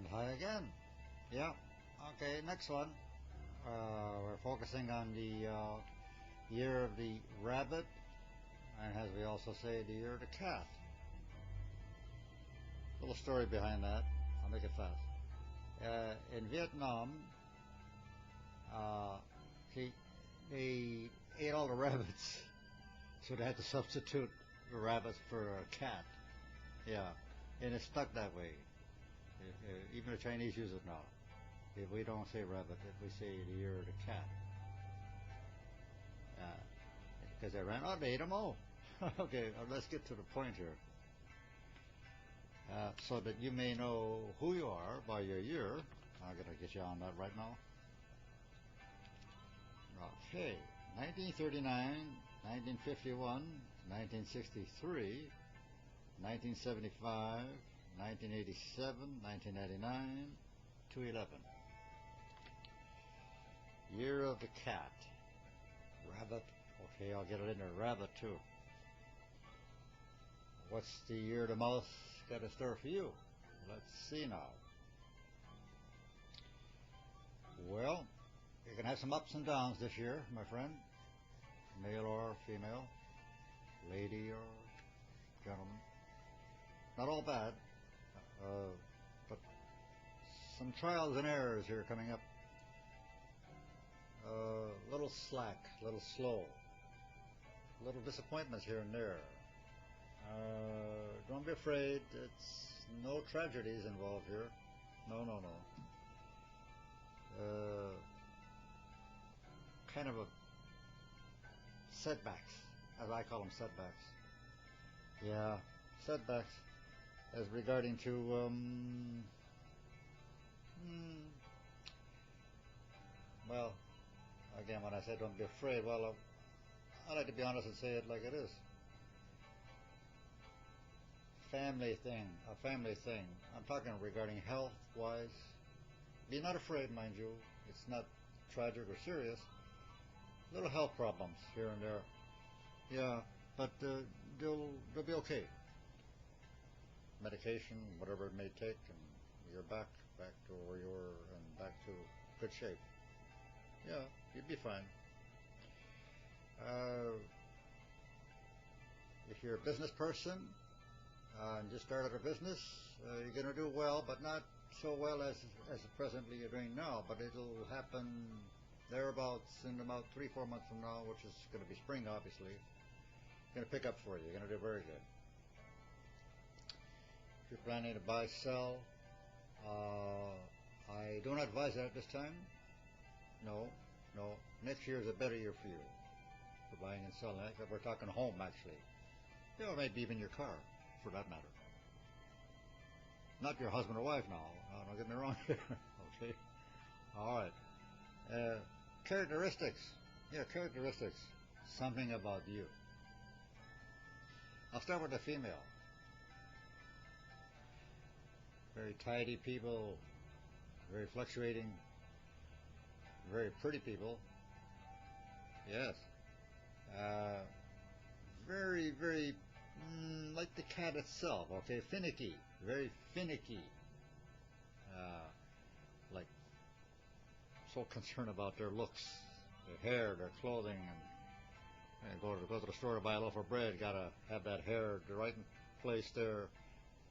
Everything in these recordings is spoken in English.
And high again. Yeah. Okay, next one. We're focusing on the year of the rabbit, and as we also say, the year of the cat. Little story behind that. I'll make it fast. In Vietnam, they ate all the rabbits, so they had to substitute the rabbits for a cat. Yeah, and it's stuck that way. Even the Chinese use it now. If we don't say rabbit, if we say the year of the cat. Because they ran out, they ate them all. Okay, let's get to the point here. So that you may know who you are by your year. I'm going to get you on that right now. Okay, 1939, 1951, 1963, 1975, 1987, 1999, 211. Year of the cat. Rabbit. Okay, I'll get it in there. Rabbit too. What's the year of the mouse got in store for you? Let's see now. Well, you're going to have some ups and downs this year, my friend. Male or female. Lady or gentleman. Not all bad. But some trials and errors here coming up. Little slack, little slow, little disappointments here and there. Don't be afraid. It's no tragedies involved here. No. Kind of a setbacks, as I call them, setbacks. Yeah, setbacks as regarding to well, again, when I say don't be afraid, well, I like to be honest and say it like it is. Family thing, a family thing. I'm talking regarding health-wise. Be not afraid, mind you. It's not tragic or serious. Little health problems here and there. Yeah, but they'll be okay. Medication, whatever it may take, and you're back to where you were and back to good shape. Yeah, you'd be fine. If you're a business person and just started a business, you're going to do well, but not so well as presently you're doing now. But it'll happen thereabouts in about 3-4 months from now, which is going to be spring, obviously. It's going to pick up for you. You're going to do very good. If you're planning to buy, sell, I don't advise that at this time. No. Next year is a better year for you for buying and selling. We're talking home, actually. Or maybe even your car, for that matter. Not your husband or wife now. No, don't get me wrong here. Okay. All right. Characteristics. Yeah, characteristics. Something about you. I'll start with the female. Very tidy people. Very fluctuating. Very pretty people. Yes. Very like the cat itself. Okay, finicky. Very finicky. Like so concerned about their looks, their hair, their clothing, and go to the store to buy a loaf of bread. Gotta have that hair the right place there.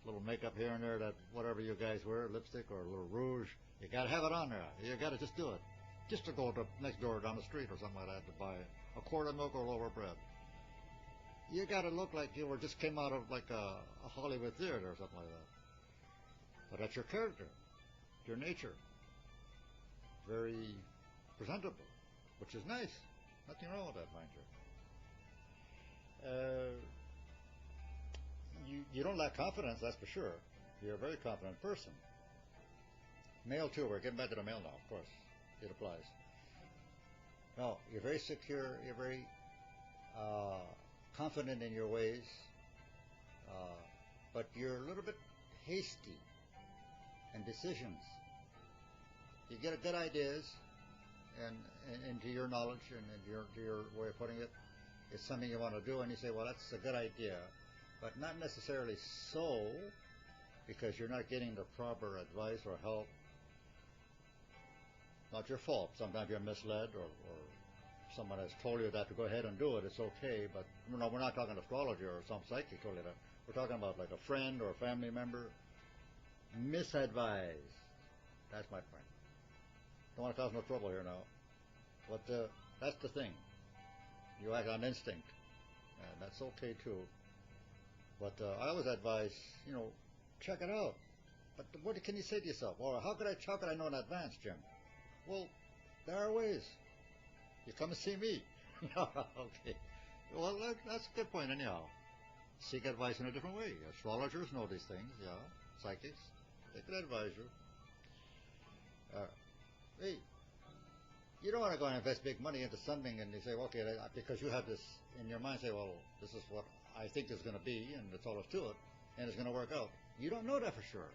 Little makeup here and there, that whatever you guys wear, lipstick or a little rouge. You gotta have it on there. You gotta just do it. Just to go to next door down the street or something like that to buy a quart of milk or a loaf of bread. You gotta look like you were just came out of like a Hollywood theater or something like that. But that's your character, your nature. Very presentable, which is nice. Nothing wrong with that, mind you. You don't lack confidence, that's for sure. You're a very confident person. Male too. We're getting back to the male now, of course. It applies. No, you're very secure. You're very confident in your ways, but you're a little bit hasty in decisions. You get good ideas, and to your knowledge and to your way of putting it, it's something you want to do, and you say, well, that's a good idea, but not necessarily so, because you're not getting the proper advice or help. Not your fault. Sometimes you're misled, or someone has told you that to go ahead and do it. It's okay, but no, we're not talking astrology or some psychic told you that. We're talking about like a friend or a family member. Misadvised. That's my point. Don't want to cause no trouble here now. But that's the thing. You act on instinct, and that's okay too. But I always advise, check it out. But what can you say to yourself? Well, how could I know in advance, Jim? Well, there are ways. You come and see me. Okay. Well, that's a good point anyhow. Seek advice in a different way. Astrologers know these things, yeah. Psychics, they can advise you. Hey, you don't want to go and invest big money into something and you say, well, okay, because you have this in your mind, say, well, this is what I think is going to be, and that's all there's to it, and it's going to work out. You don't know that for sure.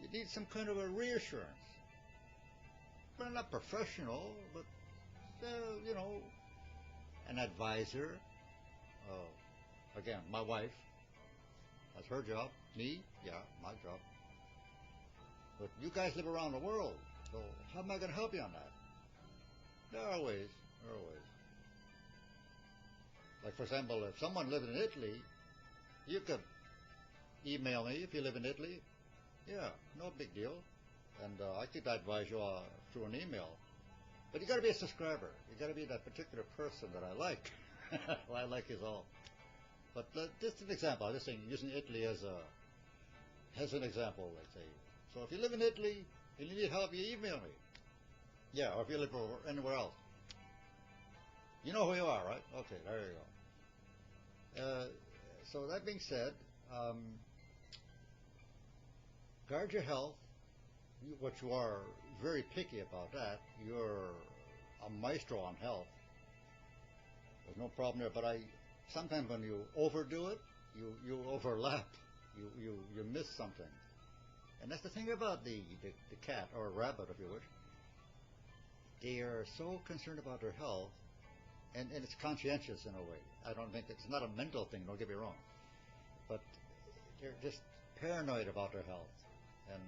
You need some kind of a reassurance. But not professional, but, an advisor. Again, my wife, that's her job. Me, yeah, my job. But you guys live around the world, so how am I going to help you on that? There are ways. Like, for example, if someone lives in Italy, you could email me if you live in Italy. Yeah, no big deal. And I could advise you through an email. But you got to be a subscriber. You got to be that particular person that I like. Well, I like is all. But just an example. I'm just saying, using Italy as an example, let's say. So if you live in Italy and you need help, you email me. Yeah, or if you live anywhere else. You know who you are, right? Okay, there you go. So that being said, guard your health. What you are very picky about that. You're a maestro on health. There's no problem there. But sometimes when you overdo it, you overlap. You miss something. And that's the thing about the cat, or rabbit if you wish. They are so concerned about their health, and it's conscientious in a way. I don't think it's not a mental thing, don't get me wrong. But they're just paranoid about their health. And,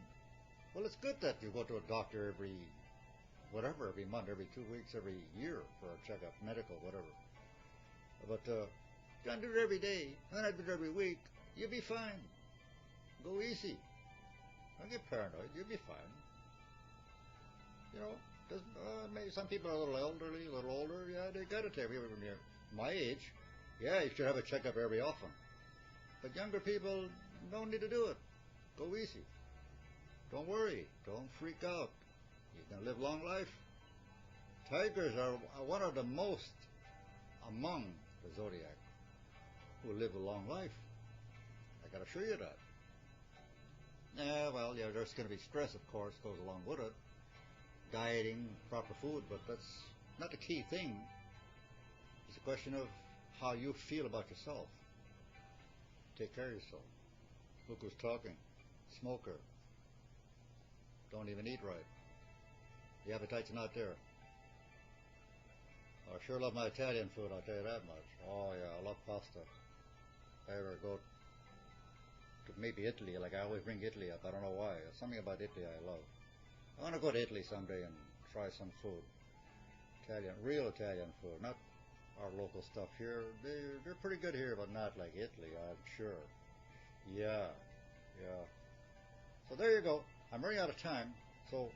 well, it's good that you go to a doctor every month, every 2 weeks, every year for a checkup, medical, whatever. But don't do it every day, and I do it every week. You'll be fine. Go easy. Don't get paranoid. You'll be fine. Maybe some people are a little elderly, a little older. Yeah, they got to take it. When you're my age, yeah, you should have a checkup every often. But younger people don't need to do it. Go easy. Don't worry. Don't freak out. You're going to live long life. Tigers are one of the most among the zodiac who live a long life. I got to show you that. Yeah, well, yeah, there's going to be stress, of course, goes along with it. Dieting, proper food, but that's not the key thing. It's a question of how you feel about yourself. Take care of yourself. Look who's talking. Smoker. Don't even eat right. The appetite's not there. I sure love my Italian food, I'll tell you that much. Oh yeah, I love pasta. If I ever go to maybe Italy, like I always bring Italy up, I don't know why. There's something about Italy I love. I want to go to Italy someday and try some food. Real Italian food, not our local stuff here. They're pretty good here, but not like Italy, I'm sure. Yeah. So there you go. I'm running out of time. So,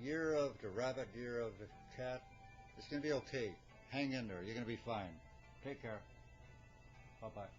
year of the rabbit, year of the cat. It's going to be okay. Hang in there. You're going to be fine. Take care. Bye-bye.